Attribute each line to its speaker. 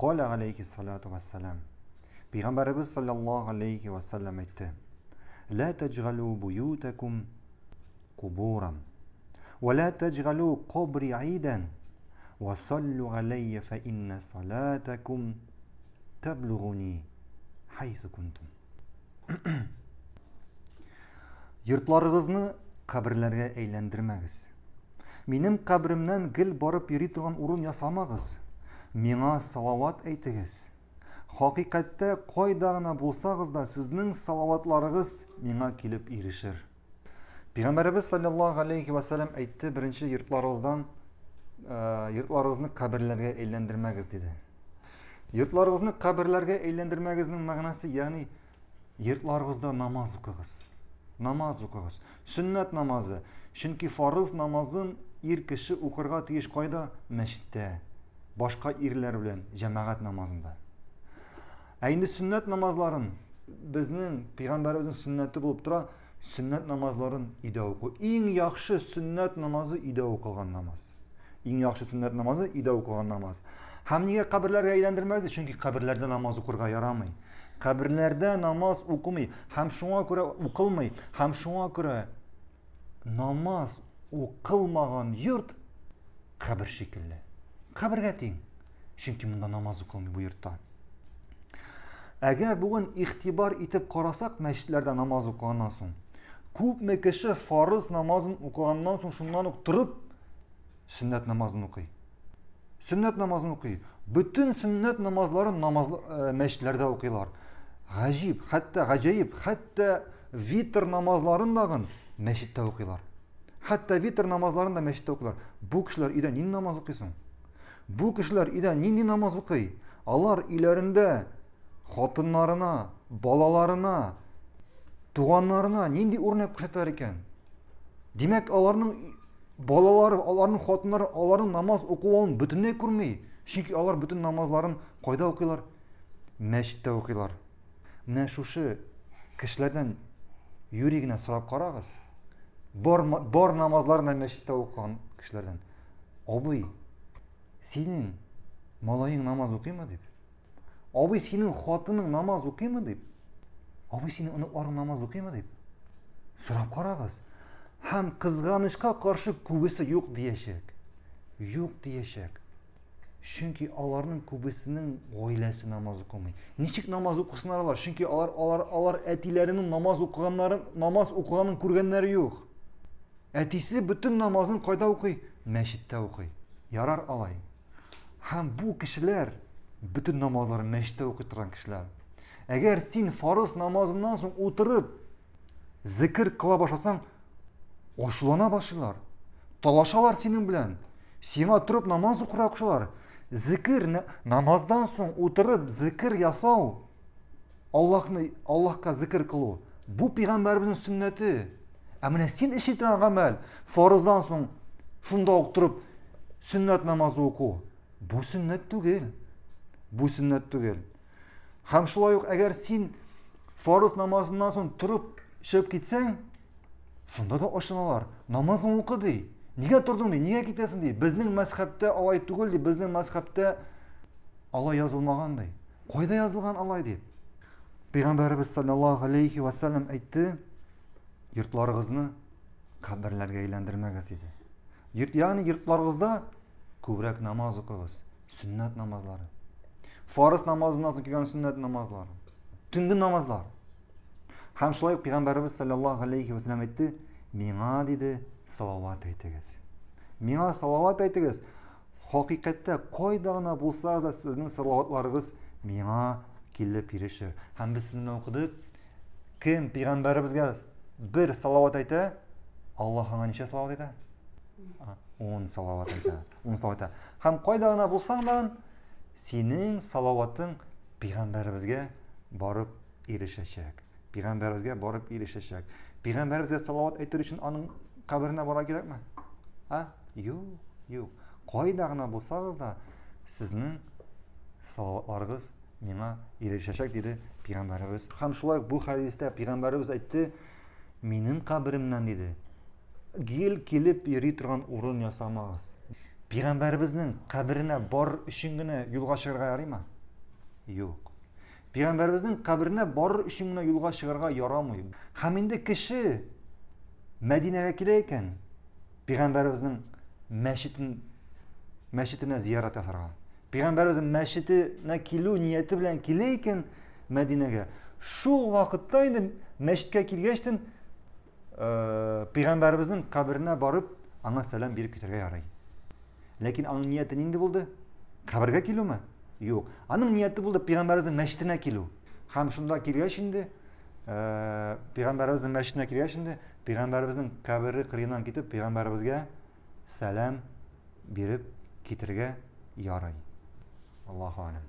Speaker 1: Qala aleyhissalatu vesselam. Peygamberimiz sallallahu aleyhi ve sellem etti. La tecgalu buyutakum kuburan. Ve la tecgalu qabri iden. Ve sallu aleyye fe inne salatakum tebluğuni haysu kuntum. Yurtlarınızı kabirlerge eğlendirmegiz. Benim kabrimden gil barıp yürü turgan urun yasamagız. Mena salavat eytigiz. Hakikatte koydağına bulsağız da sizin salavatlarınız mena kilip irişir. Peygamberimiz sallallahu aleyhi ve sellem aytti, birinci yurtlarınızı kabirlerge eğlendirmegiz dedi. Yurtlarınızı kabirlerge eğlendirmegizin manası yani yurtlarınızda namaz okuyunuz. Namaz okuyunuz. Sünnet namazı. Çünkü farız namazın ir kişi okurga tiyiş koyda meşitte. Başka irler bilen cemaat namazında. Endi sünnet namazların bizning Peygamberimizin sünneti bulup tura sünnet namazların ide oku. En yaxşı sünnet namazı ide okulgan namaz. En yaxşı sünnet namazı ide okulgan namaz. Hem niye kabirlerge eğlendirmezdi? Çünkü kabirlerde namaz okurga yaramay. Kabirlerde namaz okumay. Hem şuna göre okılmay. Hem şuna göre namaz okılmagan yurt kabir şekilli. Kabirge teң. Çünkü bunda namaz okılmay bu yurtta. Eğer bugün ihtibar itip karasak meşritlerde namaz okugandan soň, köpme kişi farız namazın okugandan soň şundan turup sünnet namazını okuy. Sünnet namazını okuy. Bütün sünnet namazları meşritlerde okuylar. Gacayip, hatta vitr namazlarını da meşritte okuylar. Hatta vitr namazlarını da meşritte okuylar. Bu kişiler ide nini namaz okuysun? Bu kişiler ide nini namaz okuy? Alar ilerinde hatınlarına, balalarına, tuğanlarına nindi örnek koşatar eken. Demek alarının balaları, alarının hatınları, alarının namaz okuğunu bütünlüğü kurmay. Çünkü alar bütün namazların koyda okuylar? Meşritte okuylar. Mine şuşu kişilerden yüreğine sorap karagız. Bor namazlarını meşritte okuyan kişilerden. Abi, senin malayın namaz okuyma deyip. Abi senin hatının namaz okuyma deyip. Abi senin ınıkların namaz okuyma deyip. Sorap karagız. Hem kızganışka karşı kubisi yok diyecek. Yok diyecek. Çünkü alarının kubisinin oilesi namaz okumay. Niçik namaz okusunlar alar? Çünkü alar etilerinin namaz okuganın kurgenleri yok. Etisi bütün namazın koyda okuy, meşitte okuy. Yarar alay. Hem bu kişiler bütün namazları meşitte okuyturan kişiler. Eğer sen farız namazından sonra oturup zikir kıla başlasan, oşulana başlar. Talaşalar senin bilen. Sena turup namaz okura kuşalar. Zikir namazdan sonra oturup zikir yasav. Allah'a zikir kılı. Bu Peygamberimizin sünneti. Emine sen işitilen amel. Farzdan sonra şunda oturup sünnet namazı oku. Bu sünnet değil. Bu sünnet değil. Hem şulay yok, eğer sen farz namazından sonra turup şöp gitsen, şunda da aşınalar. Namazını oku dey. Niye turdun dey, niye gitesin dey. Bizning mezhepte alay tugul dey, bizning mezhepte alay yazılmagan dey. Koyda yazılgan alay dey. Peygamberimiz sallallahu aleyhi ve sellem aytti, yurtlarınızı kabirlerge eğlendirmegiz dedi. Yani yurtlarınızda köbrek namaz okuyunuz. Sünnet namazları. Farz namazından sonra kelgan sünnet namazları. Tüngü namazlar. Hem şulay Peygamberimiz sallallahu aleyhi ve sellem aytti, "Mena dedi salavat aytigiz. Mena salavat aytigiz. Hakikatte koydağına bulsağız da sizin salavatlarınız mena kelip irişir." Hem biz sizinle okuduk. Kim Peygamberimizge bir salavat ayta, Allah'a neçe salavat ayta? 10 salavat ayta. 10 salavat ayta. Hem koydağına bulsağdan senin salavatın Peygamberimizge barıp irişecek. Peygamberimizge barıp irişecek. Peygamberimizge salavat aytır için onun kabrine bara gerek mi? Ha? Yok. Koydağına bulsağız da sizin salavatlarınız mena irişecek dedi Peygamberimiz. Hem şulay bu hadiste Peygamberimiz aytdı, menin kabrimden dedi. Kelip yeri turgan urun yasamagız. Peygamberimizin kabrine bar üçün gene yolga çıkarga yarayma? Yok. Peygamberimizin kabrine bar üçün gene yolga çıkarga yaramıyor. Hem indi kişi Medine'ye gideyken Peygamberimizin meşitine ziyaret ederken, Peygamberimizin meşitine kilo niyeti bilen kileyken Medine'ye şu vakittaydı meşitke kilgeçtin Peygamberimizin kabrine barıp ana selam bir kütürge yarayı. Lakin onun niyeti neydi buldu? Kabrga kilo mu? Yok. Onun niyeti buldu Peygamberimizin meşitine kilo. Hem şunda kilge şimdi Peygamberimizin meşitine kilge şimdi Peygamberimizin kabri kırığından gidip Peygamberimizge selam berip kitirge yarayı. Allahu alem.